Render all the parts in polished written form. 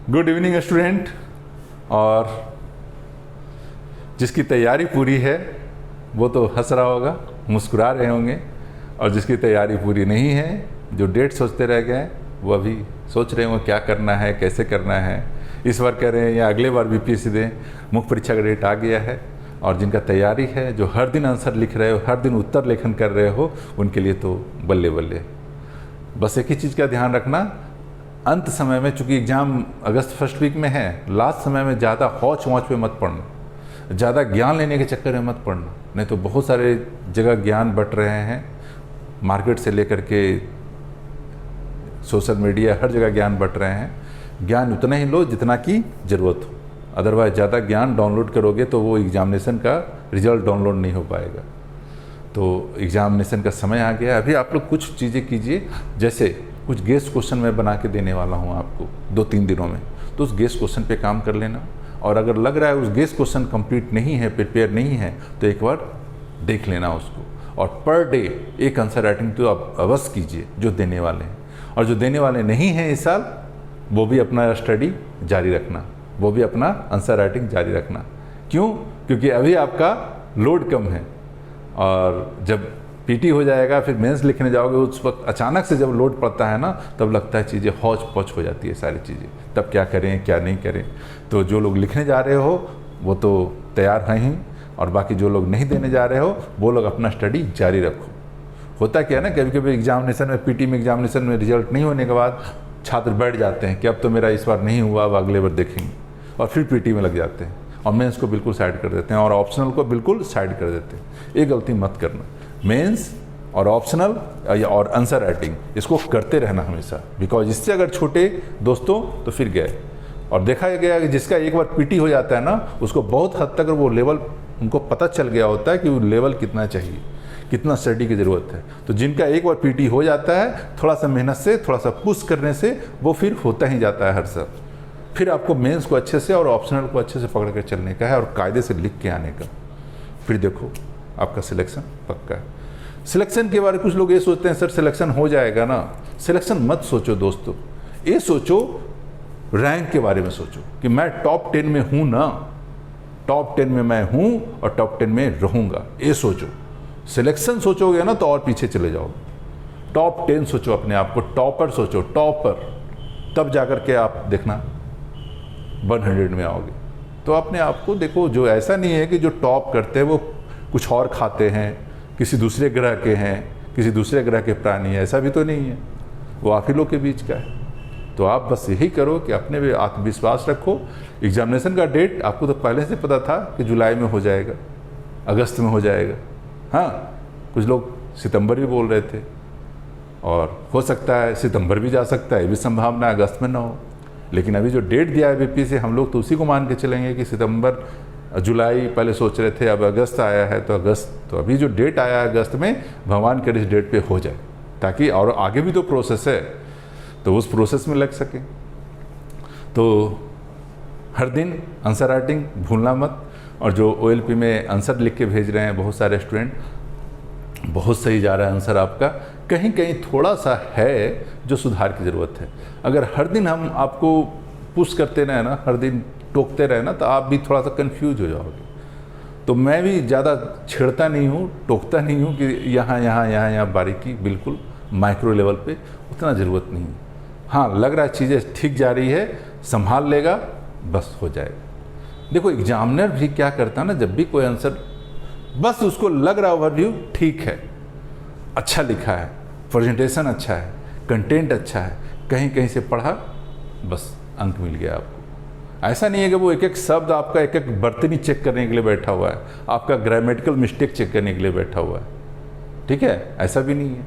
Good evening student. और जिसकी तैयारी पूरी है वो तो हंस रहा होगा, मुस्कुरा रहे होंगे, और जिसकी तैयारी पूरी नहीं है, जो डेट सोचते रह गए, वो अभी सोच रहे होंगे क्या करना है, कैसे करना है, इस बार करें या अगले बार बीपीएससी दें। मुख्य परीक्षा का डेट आ गया है और जिनका तैयारी है, जो हर दिन आंसर लिख रहे हो, हर दिन उत्तर लेखन कर रहे हो, उनके लिए तो बल्ले बल्ले। बस एक ही चीज़ का ध्यान रखना, अंत समय में, चूँकि एग्ज़ाम अगस्त फर्स्ट वीक में है, लास्ट समय में ज़्यादा हौच वौच पे मत पढ़ना, ज़्यादा ज्ञान लेने के चक्कर में मत पढ़ना, नहीं तो बहुत सारे जगह ज्ञान बट रहे हैं, मार्केट से लेकर के सोशल मीडिया, हर जगह ज्ञान बट रहे हैं। ज्ञान उतना ही लो जितना की ज़रूरत हो, अदरवाइज ज़्यादा ज्ञान डाउनलोड करोगे तो वो एग्जामिनेशन का रिजल्ट डाउनलोड नहीं हो पाएगा। तो एग्जामिनेशन का समय आ गया, अभी आप लोग कुछ चीज़ें कीजिए, जैसे कुछ गेस्ट क्वेश्चन मैं बना के देने वाला हूँ आपको 2-3 दिनों में, तो उस गेस्ट क्वेश्चन पे काम कर लेना। और अगर लग रहा है उस गेस्ट क्वेश्चन कंप्लीट नहीं है, प्रिपेयर नहीं है, तो एक बार देख लेना उसको, और पर डे एक आंसर राइटिंग तो आप अवश्य कीजिए जो देने वाले हैं, और जो देने वाले नहीं हैं इस साल, वो भी अपना स्टडी जारी रखना, वो भी अपना आंसर राइटिंग जारी रखना। क्यों? क्योंकि अभी आपका लोड कम है, और जब पीटी हो जाएगा, फिर मेंस लिखने जाओगे, उस वक्त अचानक से जब लोड पड़ता है ना, तब लगता है चीज़ें हौच पौच हो जाती है सारी चीज़ें, तब क्या करें क्या नहीं करें। तो जो लोग लिखने जा रहे हो वो तो तैयार हैं ही, और बाकी जो लोग नहीं देने जा रहे हो वो लोग अपना स्टडी जारी रखो। होता क्या है ना, कभी कभी एग्जामिनेशन में, पीटी में, एग्जामिनेशन में रिजल्ट नहीं होने के बाद छात्र बैठ जाते हैं कि अब तो मेरा इस बार नहीं हुआ, अब अगले बार देखेंगे, और फिर पीटी में लग जाते हैं, और मेंस को बिल्कुल साइड कर देते हैं, और ऑप्शनल को बिल्कुल साइड कर देते हैं। ये गलती मत करना, मेंस और ऑप्शनल और आंसर राइटिंग इसको करते रहना हमेशा, बिकॉज इससे अगर छोटे दोस्तों तो फिर गए। और देखा गया कि जिसका एक बार पीटी हो जाता है ना, उसको बहुत हद तक वो लेवल उनको पता चल गया होता है कि वो लेवल कितना चाहिए, कितना स्टडी की ज़रूरत है। तो जिनका एक बार पीटी हो जाता है, थोड़ा सा मेहनत से, थोड़ा सा पुश करने से वो फिर होता ही जाता है हर साल। फिर आपको मेंस को अच्छे से और ऑप्शनल को अच्छे से पकड़ कर चलने का है, और कायदे से लिख के आने का। फिर देखो आपका सिलेक्शन पक्का है। सिलेक्शन के बारे में कुछ लोग ये सोचते हैं, सर सिलेक्शन हो जाएगा ना। सिलेक्शन मत सोचो दोस्तों, ये सोचो रैंक के बारे में सोचो कि मैं टॉप 10 में हूँ ना, टॉप 10 में मैं हूँ और टॉप 10 में रहूँगा, ये सोचो। सिलेक्शन सोचोगे ना तो और पीछे चले जाओगे। टॉप 10 सोचो, अपने आप को टॉपर सोचो, टॉपर, तब जाकर के आप देखना 100 में आओगे। तो अपने आप को देखो, जो ऐसा नहीं है कि जो टॉप करते हैं वो कुछ और खाते हैं, किसी दूसरे ग्रह के हैं, किसी दूसरे ग्रह के प्राणी है, ऐसा भी तो नहीं है, वो आप ही लोग के बीच का है। तो आप बस यही करो कि अपने में आत्मविश्वास रखो। एग्जामिनेशन का डेट आपको तो पहले से पता था कि जुलाई में हो जाएगा, अगस्त में हो जाएगा। हाँ, कुछ लोग सितंबर भी बोल रहे थे, और हो सकता है सितंबर भी जा सकता है, ये भी संभावना, अगस्त में ना हो। लेकिन अभी जो डेट दिया है बीपी से, हम लोग तो उसी को मान के चलेंगे कि सितंबर, जुलाई पहले सोच रहे थे, अब अगस्त आया है तो अगस्त। तो अभी जो डेट आया है अगस्त में, भगवान के इस डेट पे हो जाए, ताकि और आगे भी तो प्रोसेस है, तो उस प्रोसेस में लग सके। तो हर दिन आंसर राइटिंग भूलना मत। और जो ओएलपी में आंसर लिख के भेज रहे हैं बहुत सारे स्टूडेंट, बहुत सही जा रहा है आंसर आपका, कहीं कहीं थोड़ा सा है जो सुधार की ज़रूरत है। अगर हर दिन हम आपको पुश करते रहे ना, हर दिन टोकते रहे ना, तो आप भी थोड़ा सा कंफ्यूज हो जाओगे। तो मैं भी ज़्यादा छेड़ता नहीं हूँ, टोकता नहीं हूँ कि यहाँ बारीकी, बिल्कुल माइक्रो लेवल पे उतना ज़रूरत नहीं है। हाँ, लग रहा है चीज़ें ठीक जा रही है, संभाल लेगा, बस हो जाएगा। देखो एग्जामिनर भी क्या करता है ना, जब भी कोई आंसर, बस उसको लग रहा ओवरव्यू ठीक है, अच्छा लिखा है, प्रेजेंटेशन अच्छा है, कंटेंट अच्छा है, कहीं कहीं से पढ़ा, बस अंक मिल गया आपको। ऐसा नहीं है कि वो एक एक शब्द आपका, एक एक बर्तनी चेक करने के लिए बैठा हुआ है, आपका ग्रामेटिकल मिस्टेक चेक करने के लिए बैठा हुआ है, ठीक है, ऐसा भी नहीं है।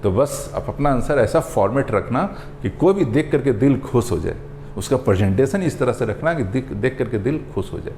तो बस आप अपना आंसर ऐसा फॉर्मेट रखना कि कोई भी देख करके दिल खुश हो जाए, उसका प्रेजेंटेशन इस तरह से रखना कि देख करके दिल खुश हो जाए,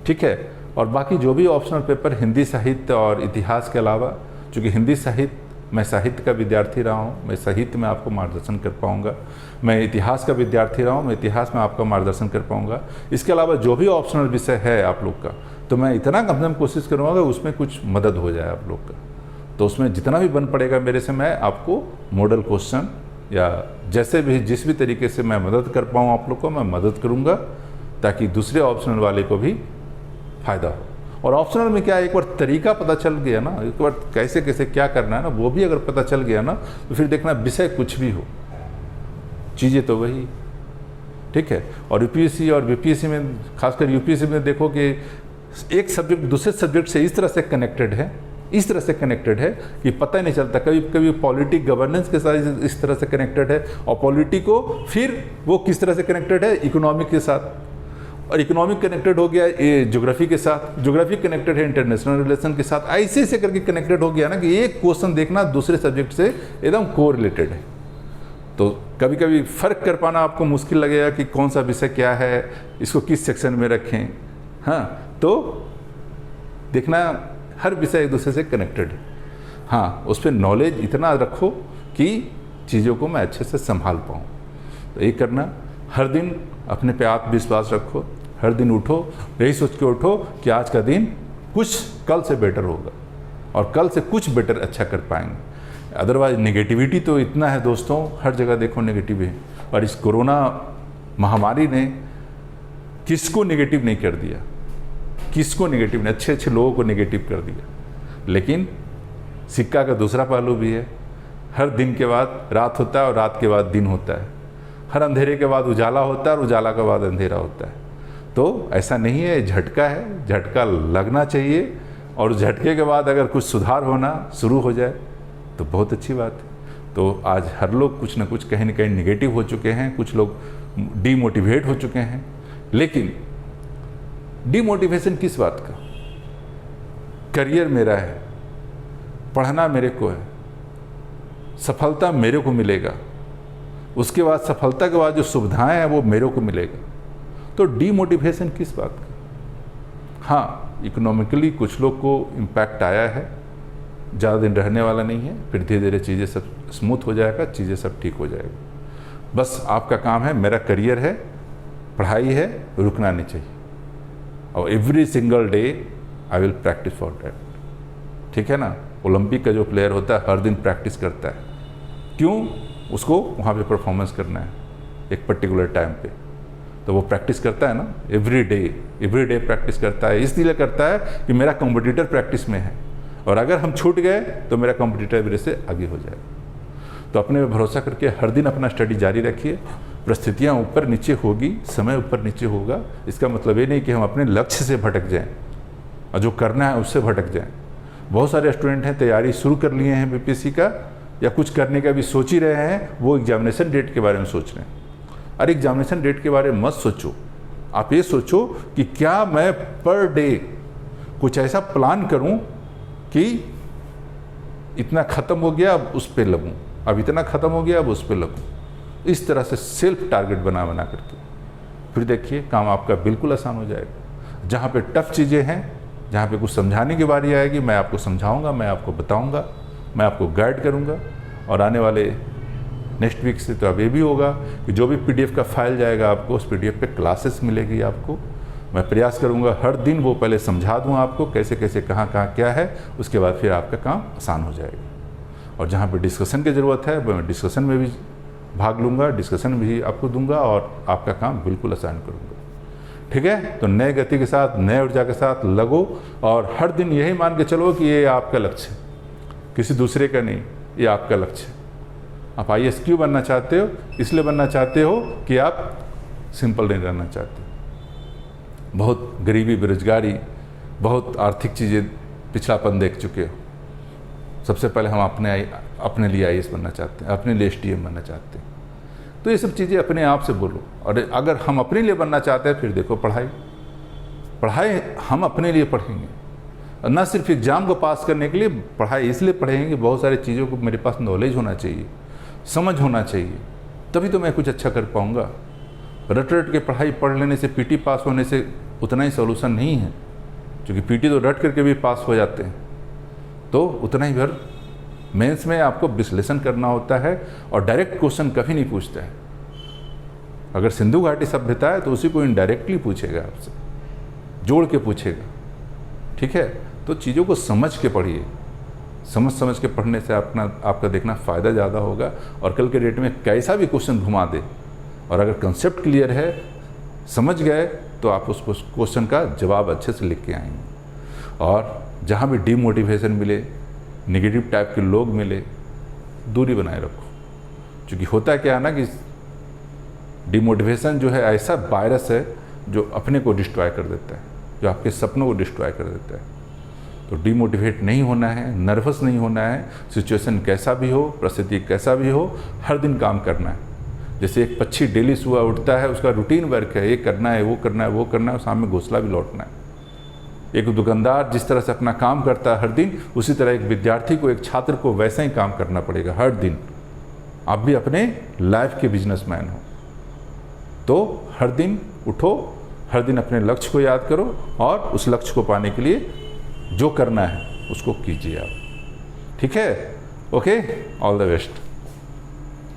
ठीक है। और बाकी जो भी ऑप्शनल पेपर, हिंदी साहित्य और इतिहास के अलावा, चूँकि हिंदी साहित्य, मैं साहित्य का विद्यार्थी रहा हूँ, मैं साहित्य में आपको मार्गदर्शन कर पाऊँगा, मैं इतिहास का विद्यार्थी रहा हूँ, मैं इतिहास में आपका मार्गदर्शन कर पाऊँगा। इसके अलावा जो भी ऑप्शनल विषय है आप लोग का, तो मैं इतना कम से कम कोशिश करूँगा कि उसमें कुछ मदद हो जाए आप लोग का। तो उसमें जितना भी बन पड़ेगा मेरे से, मैं आपको मॉडल क्वेश्चन या जैसे भी जिस भी तरीके से मैं मदद कर पाऊँ आप लोग को मैं मदद करूँगा, ताकि दूसरे ऑप्शनल वाले को भी फ़ायदा हो। और ऑप्शनल में क्या है, एक बार तरीका पता चल गया ना, एक बार कैसे कैसे क्या करना है ना, वो भी अगर पता चल गया ना, तो फिर देखना विषय कुछ भी हो, चीज़ें तो वही, ठीक है। और यूपीएससी और बीपीएससी में, खासकर यूपीएससी में देखो कि एक सब्जेक्ट दूसरे सब्जेक्ट से इस तरह से कनेक्टेड है, इस तरह से कनेक्टेड है कि पता ही नहीं चलता। कभी कभी पॉलिटिक गवर्नेंस के साथ इस तरह से कनेक्टेड है, और पॉलिटिको फिर वो किस तरह से कनेक्टेड है, इकोनॉमिक के साथ, और इकोनॉमिक कनेक्टेड हो गया ये ज्योग्राफी के साथ, ज्योग्राफी कनेक्टेड है इंटरनेशनल रिलेशन के साथ, ऐसे ऐसे करके कनेक्टेड हो गया ना कि एक क्वेश्चन देखना दूसरे सब्जेक्ट से एकदम कोरिलेटेड है। तो कभी कभी फ़र्क कर पाना आपको मुश्किल लगेगा कि कौन सा विषय क्या है, इसको किस सेक्शन में रखें। हाँ, तो देखना हर विषय एक दूसरे से कनेक्टेड है। हाँ, उस पर नॉलेज इतना रखो कि चीज़ों को मैं अच्छे से संभाल पाऊँ। तो ये करना, हर दिन अपने पे आत्मविश्वास रखो, हर दिन उठो, यही सोच के उठो कि आज का दिन कुछ कल से बेटर होगा, और कल से कुछ बेटर अच्छा कर पाएंगे। अदरवाइज नेगेटिविटी तो इतना है दोस्तों, हर जगह देखो नेगेटिव है। और इस कोरोना महामारी ने किसको नेगेटिव नहीं कर दिया, किसको नेगेटिव नहीं, अच्छे अच्छे लोगों को नेगेटिव कर दिया। लेकिन सिक्का का दूसरा पहलू भी है, हर दिन के बाद रात होता है और रात के बाद दिन होता है, हर अंधेरे के बाद उजाला होता है और उजाला के बाद अंधेरा होता है। तो ऐसा नहीं है, झटका है, झटका लगना चाहिए, और झटके के बाद अगर कुछ सुधार होना शुरू हो जाए तो बहुत अच्छी बात है। तो आज हर लोग कुछ ना कुछ कहीं ना कहीं निगेटिव हो चुके हैं, कुछ लोग डीमोटिवेट हो चुके हैं। लेकिन डीमोटिवेशन किस बात का, करियर मेरा है, पढ़ना मेरे को है, सफलता मेरे को मिलेगा, उसके बाद सफलता के बाद जो सुविधाएं हैं वो मेरे को मिलेगा, तो डीमोटिवेशन किस बात का। हाँ, इकोनॉमिकली कुछ लोग को इम्पैक्ट आया है, ज़्यादा दिन रहने वाला नहीं है, फिर धीरे धीरे चीज़ें सब स्मूथ हो जाएगा, चीज़ें सब ठीक हो जाएगा। बस आपका काम है, मेरा करियर है, पढ़ाई है, रुकना नहीं चाहिए, और every single day I will practice for that, ठीक है ना। ओलंपिक का जो प्लेयर होता है हर दिन प्रैक्टिस करता है, क्यों, उसको वहाँ पे परफॉर्मेंस करना है एक पर्टिकुलर टाइम पे, तो वो प्रैक्टिस करता है ना, एवरी डे प्रैक्टिस करता है। इसलिए करता है कि मेरा कॉम्पिटिटर प्रैक्टिस में है, और अगर हम छूट गए तो मेरा कॉम्पिटिटर मेरे से आगे हो जाएगा। तो अपने में भरोसा करके हर दिन अपना स्टडी जारी रखिए। परिस्थितियाँ ऊपर नीचे होगी, समय ऊपर नीचे होगा, इसका मतलब ये नहीं कि हम अपने लक्ष्य से भटक जाएं और जो करना है उससे भटक जाएं। बहुत सारे स्टूडेंट हैं, तैयारी शुरू कर लिए हैं बीपीएससी का, या कुछ करने का भी सोच ही रहे हैं, वो एग्जामिनेशन डेट के बारे में सोच रहे हैं। अरे एग्जामिनेशन डेट के बारे में मत सोचो, आप ये सोचो कि क्या मैं पर डे कुछ ऐसा प्लान करूं कि इतना ख़त्म हो गया अब उस पर लगूं, अब इतना ख़त्म हो गया अब उस पर लगूं। इस तरह से सेल्फ टारगेट बना करके फिर देखिए काम आपका बिल्कुल आसान हो जाएगा। जहाँ पे टफ चीज़ें हैं, जहाँ पे कुछ समझाने की बारी आएगी, मैं आपको समझाऊंगा, मैं आपको बताऊंगा, मैं आपको गाइड करूंगा। और आने वाले नेक्स्ट वीक से तो अब ये भी होगा कि जो भी पीडीएफ का फाइल जाएगा आपको, उस पीडीएफ पे क्लासेस मिलेगी आपको। मैं प्रयास करूंगा हर दिन वो पहले समझा दूं आपको कैसे कैसे कहाँ क्या है, उसके बाद फिर आपका काम आसान हो जाएगा। और जहाँ पे डिस्कशन की ज़रूरत है मैं डिस्कशन में भी भाग लूँगा, डिस्कशन भी आपको दूंगा और आपका काम बिल्कुल आसान करूँगा, ठीक है। तो नए गति के साथ, नए ऊर्जा के साथ लगो, और हर दिन यही मान के चलो कि ये आपका लक्ष्य है, किसी दूसरे का नहीं, ये आपका लक्ष्य है। आप IAS क्यों बनना चाहते हो? इसलिए बनना चाहते हो कि आप सिंपल नहीं रहना चाहते। बहुत गरीबी, बेरोजगारी, बहुत आर्थिक चीज़ें, पिछड़ापन देख चुके हो। सबसे पहले हम अपने लिए IAS बनना चाहते हैं, अपने लिए STM बनना चाहते हैं। तो ये सब चीज़ें अपने आप से बोलो। और अगर हम अपने लिए बनना चाहते हैं, फिर देखो पढ़ाई हम अपने लिए पढ़ेंगे, और न सिर्फ एग्ज़ाम को पास करने के लिए पढ़ाई इसलिए पढ़ेंगे कि बहुत सारी चीज़ों को मेरे पास नॉलेज होना चाहिए, समझ होना चाहिए, तभी तो मैं कुछ अच्छा कर पाऊँगा। रट के पढ़ाई पढ़ लेने से, PT पास होने से उतना ही सॉल्यूशन नहीं है, क्योंकि PT तो रट करके भी पास हो जाते हैं। तो उतना ही भर मेंस में आपको विश्लेषण करना होता है, और डायरेक्ट क्वेश्चन कभी नहीं पूछता है। अगर सिंधु घाटी सभ्यता है तो उसी को इनडायरेक्टली पूछेगा, आपसे जोड़ के पूछेगा, ठीक है। तो चीज़ों को समझ के पढ़िए, समझ समझ के पढ़ने से आपका देखना फ़ायदा ज़्यादा होगा। और कल के डेट में कैसा भी क्वेश्चन घुमा दे, और अगर कंसेप्ट क्लियर है, समझ गए, तो आप उस क्वेश्चन का जवाब अच्छे से लिख के आएंगे। और जहाँ भी डीमोटिवेशन मिले, नेगेटिव टाइप के लोग मिले, दूरी बनाए रखो। क्योंकि होता क्या है ना कि डीमोटिवेशन जो है ऐसा वायरस है जो अपने को डिस्ट्रॉय कर देता है, जो आपके सपनों को डिस्ट्रॉय कर देता है। तो डीमोटिवेट नहीं होना है, नर्वस नहीं होना है। सिचुएशन कैसा भी हो, परिस्थिति कैसा भी हो, हर दिन काम करना है। जैसे एक पक्षी डेली सुबह उठता है, उसका रूटीन वर्क है, ये करना है, वो करना है, वो करना है, और शाम में घोंसला भी लौटना है। एक दुकानदार जिस तरह से अपना काम करता है हर दिन, उसी तरह एक विद्यार्थी को, एक छात्र को वैसा ही काम करना पड़ेगा हर दिन। आप भी अपने लाइफ के बिजनेसमैन हो, तो हर दिन उठो, हर दिन अपने लक्ष्य को याद करो, और उस लक्ष्य को पाने के लिए जो करना है उसको कीजिए आप। ठीक है? Okay, all the best.